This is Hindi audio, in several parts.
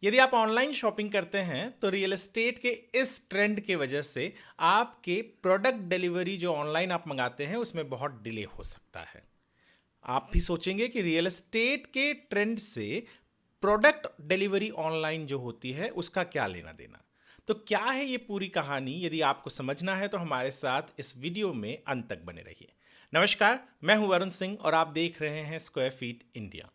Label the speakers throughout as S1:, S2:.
S1: यदि आप ऑनलाइन शॉपिंग करते हैं तो रियल एस्टेट के इस ट्रेंड के वजह से आपके प्रोडक्ट डिलीवरी जो ऑनलाइन आप मंगाते हैं उसमें बहुत डिले हो सकता है। आप भी सोचेंगे कि रियल एस्टेट के ट्रेंड से प्रोडक्ट डिलीवरी ऑनलाइन जो होती है उसका क्या लेना देना। तो क्या है ये पूरी कहानी, यदि आपको समझना है तो हमारे साथ इस वीडियो में अंत तक बने रहिए। नमस्कार, मैं हूं वरुण सिंह और आप देख रहे हैं स्क्वायर फीट इंडिया।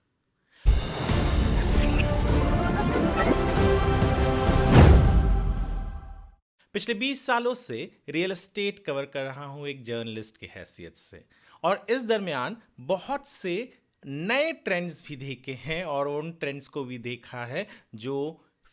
S1: पिछले 20 सालों से रियल एस्टेट कवर कर रहा हूं एक जर्नलिस्ट की हैसियत से, और इस दरमियान बहुत से नए ट्रेंड्स भी देखे हैं और उन ट्रेंड्स को भी देखा है जो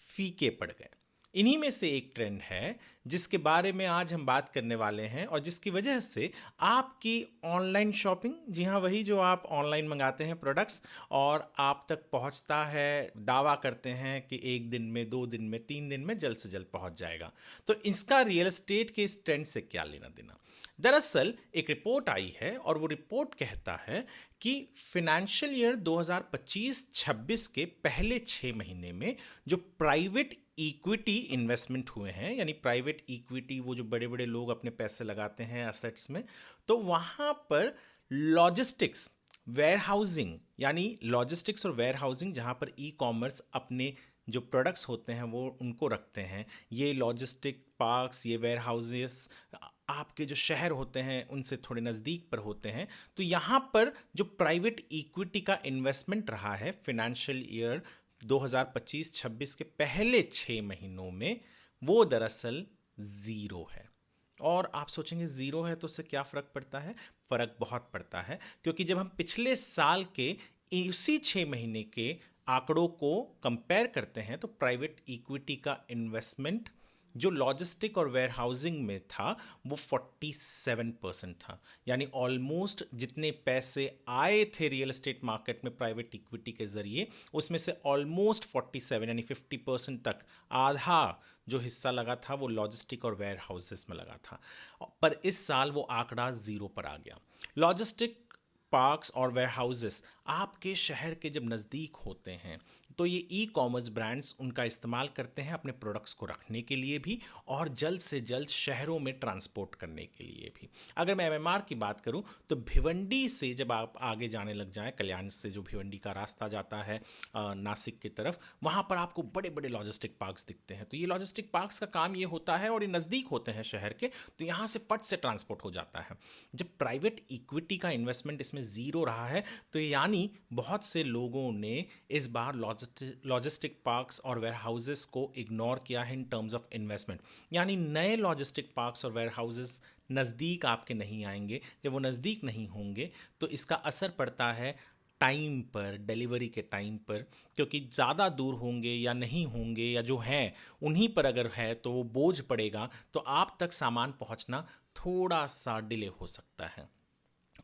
S1: फीके पड़ गए। इन्हीं में से एक ट्रेंड है जिसके बारे में आज हम बात करने वाले हैं और जिसकी वजह से आपकी ऑनलाइन शॉपिंग, जी हाँ वही जो आप ऑनलाइन मंगाते हैं प्रोडक्ट्स, और आप तक पहुंचता है, दावा करते हैं कि 1 दिन में, 2 दिन में, 3 दिन में जल्द से जल्द पहुंच जाएगा। तो इसका रियल एस्टेट के इस ट्रेंड से क्या लेना देना। दरअसल एक रिपोर्ट आई है और वो रिपोर्ट कहता है कि फिनेंशियल ईयर 2025-26 के पहले 6 महीने में जो प्राइवेट इक्विटी इन्वेस्टमेंट हुए हैं, यानी प्राइवेट इक्विटी वो जो बड़े बड़े लोग अपने पैसे लगाते हैं एसेट्स में, तो वहाँ पर लॉजिस्टिक्स, वेयर हाउसिंग, यानी लॉजिस्टिक्स और वेयर हाउसिंग जहाँ पर ई कॉमर्स अपने जो प्रोडक्ट्स होते हैं वो उनको रखते हैं, ये लॉजिस्टिक पार्क्स, ये वेयर हाउसेस आपके जो शहर होते हैं उनसे थोड़े नज़दीक पर होते हैं। तो यहाँ पर जो प्राइवेट इक्विटी का इन्वेस्टमेंट रहा है फिनेंशियल ईयर 2025-26 के पहले 6 महीनों में, वो दरअसल ज़ीरो है। और आप सोचेंगे ज़ीरो है तो उससे क्या फ़र्क पड़ता है? फ़र्क बहुत पड़ता है, क्योंकि जब हम पिछले साल के इसी 6 महीने के आंकड़ों को कंपेयर करते हैं तो प्राइवेट इक्विटी का इन्वेस्टमेंट जो लॉजिस्टिक और वेयर हाउसिंग में था वो 47% था। यानी ऑलमोस्ट जितने पैसे आए थे रियल एस्टेट मार्केट में प्राइवेट इक्विटी के जरिए, उसमें से ऑलमोस्ट 47 यानी 50% तक, आधा जो हिस्सा लगा था वो लॉजिस्टिक और वेयर हाउसेस में लगा था। पर इस साल वो आंकड़ा ज़ीरो पर आ गया। लॉजिस्टिक पार्क्स और वेयर हाउसेस आपके शहर के जब नज़दीक होते हैं तो ये ई कॉमर्स ब्रांड्स उनका इस्तेमाल करते हैं अपने प्रोडक्ट्स को रखने के लिए भी और जल्द से जल्द शहरों में ट्रांसपोर्ट करने के लिए भी। अगर मैं एमएमआर की बात करूं तो भिवंडी से जब आप आगे जाने लग जाएं, कल्याण से जो भिवंडी का रास्ता जाता है नासिक की तरफ, वहां पर आपको बड़े बड़े लॉजिस्टिक पार्क्स दिखते हैं। तो ये लॉजिस्टिक पार्क्स का काम ये होता है और ये नज़दीक होते हैं शहर के, तो यहाँ से फट से ट्रांसपोर्ट हो जाता है। जब प्राइवेट इक्विटी का इन्वेस्टमेंट इसमें ज़ीरो रहा है तो यानी बहुत से लोगों ने इस बार लॉजिस्टिक पार्क्स और वेयर हाउसेस को इग्नोर किया है इन टर्म्स ऑफ इन्वेस्टमेंट। यानी नए लॉजिस्टिक पार्क्स और वेयर हाउसेस नज़दीक आपके नहीं आएंगे। जब वो नज़दीक नहीं होंगे तो इसका असर पड़ता है टाइम पर, डिलीवरी के टाइम पर, क्योंकि ज़्यादा दूर होंगे या नहीं होंगे या जो हैं उन्हीं पर अगर है तो वो बोझ पड़ेगा, तो आप तक सामान पहुंचना थोड़ा सा डिले हो सकता है।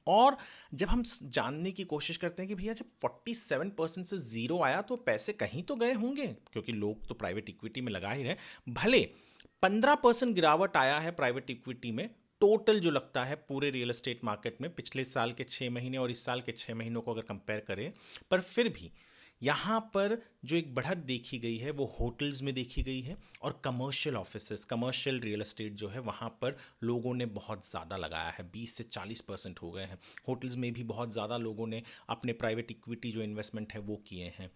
S1: और जब हम जानने की कोशिश करते हैं कि भैया जब 47% से ज़ीरो आया तो पैसे कहीं तो गए होंगे, क्योंकि लोग तो प्राइवेट इक्विटी में लगा ही रहे। भले 15% गिरावट आया है प्राइवेट इक्विटी में, टोटल जो लगता है पूरे रियल एस्टेट मार्केट में पिछले साल के 6 महीने और इस साल के 6 महीनों को अगर कंपेयर करें, पर फिर भी यहाँ पर जो एक बढ़त देखी गई है वो होटल्स में देखी गई है और commercial offices, commercial real estate जो है वहाँ पर लोगों ने बहुत ज़्यादा लगाया है, 20 से 40% हो गए हैं। होटल्स में भी बहुत ज़्यादा लोगों ने अपने प्राइवेट इक्विटी जो इन्वेस्टमेंट है वो किए हैं।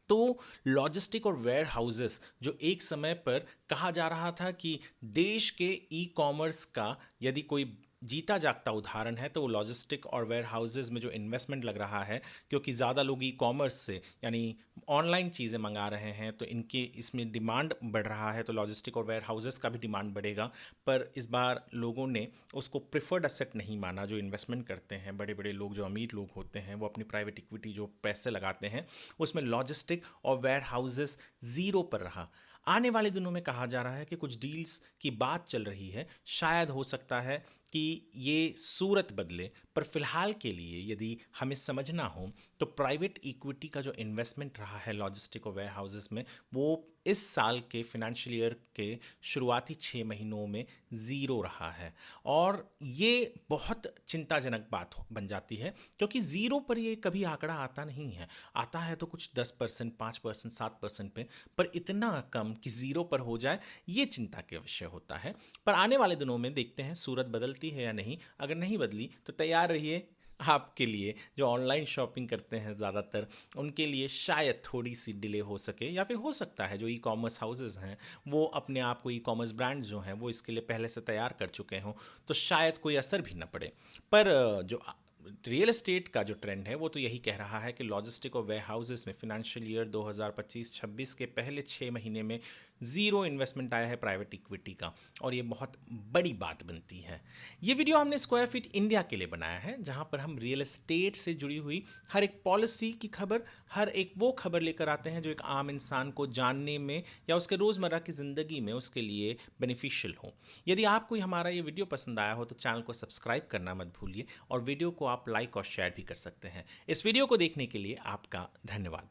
S1: तो लॉजिस्टिक और वेयर हाउसेस जो एक समय पर कहा जा रहा था कि देश के ई कॉमर्स का यदि कोई जीता जागता उदाहरण है तो वो लॉजिस्टिक और वेयर हाउसेस में जो इन्वेस्टमेंट लग रहा है, क्योंकि ज़्यादा लोग ई कॉमर्स से यानी ऑनलाइन चीज़ें मंगा रहे हैं तो इनके इसमें डिमांड बढ़ रहा है, तो लॉजिस्टिक और वेयर हाउसेस का भी डिमांड बढ़ेगा। पर इस बार लोगों ने उसको प्रिफर्ड असेट नहीं माना। जो इन्वेस्टमेंट करते हैं बड़े बड़े लोग, जो अमीर लोग होते हैं, वो अपनी प्राइवेट इक्विटी जो पैसे लगाते हैं उसमें लॉजिस्टिक और वेयर हाउसेस ज़ीरो पर रहा। आने वाले दिनों में कहा जा रहा है कि कुछ डील्स की बात चल रही है, शायद हो सकता है कि ये सूरत बदले, पर फिलहाल के लिए यदि हमें समझना हो तो प्राइवेट इक्विटी का जो इन्वेस्टमेंट रहा है लॉजिस्टिक और वेयर हाउसेस में, वो इस साल के फाइनेंशियल ईयर के शुरुआती 6 महीनों में ज़ीरो रहा है। और ये बहुत चिंताजनक बात बन जाती है, क्योंकि ज़ीरो पर ये कभी आंकड़ा आता नहीं है। आता है तो कुछ 10%, 5%, 7% पे, पर इतना कम कि ज़ीरो पर हो जाए, ये चिंता के विषय होता है। पर आने वाले दिनों में देखते हैं सूरत बदलती है या नहीं। अगर नहीं बदली तो तैयार रहिए, आपके लिए जो ऑनलाइन शॉपिंग करते हैं ज़्यादातर, उनके लिए शायद थोड़ी सी डिले हो सके, या फिर हो सकता है जो ई कॉमर्स हाउसेस हैं वो अपने आप को, ई कॉमर्स ब्रांड जो हैं वो इसके लिए पहले से तैयार कर चुके हों, तो शायद कोई असर भी ना पड़े। पर जो रियल एस्टेट का जो ट्रेंड है वो तो यही कह रहा है कि लॉजिस्टिक और वेयर हाउसेस में फिनेंशियल ईयर 2025-26 के पहले 6 महीने में ज़ीरो इन्वेस्टमेंट आया है प्राइवेट इक्विटी का, और ये बहुत बड़ी बात बनती है। ये वीडियो हमने स्क्वायर फीट इंडिया के लिए बनाया है, जहाँ पर हम रियल एस्टेट से जुड़ी हुई हर एक पॉलिसी की खबर, हर एक वो खबर लेकर आते हैं जो एक आम इंसान को जानने में या उसके रोज़मर्रा की ज़िंदगी में उसके लिए बेनिफिशियल हो। यदि आपको हमारा ये वीडियो पसंद आया हो तो चैनल को सब्सक्राइब करना मत भूलिए, और वीडियो को आप लाइक और शेयर भी कर सकते हैं। इस वीडियो को देखने के लिए आपका धन्यवाद।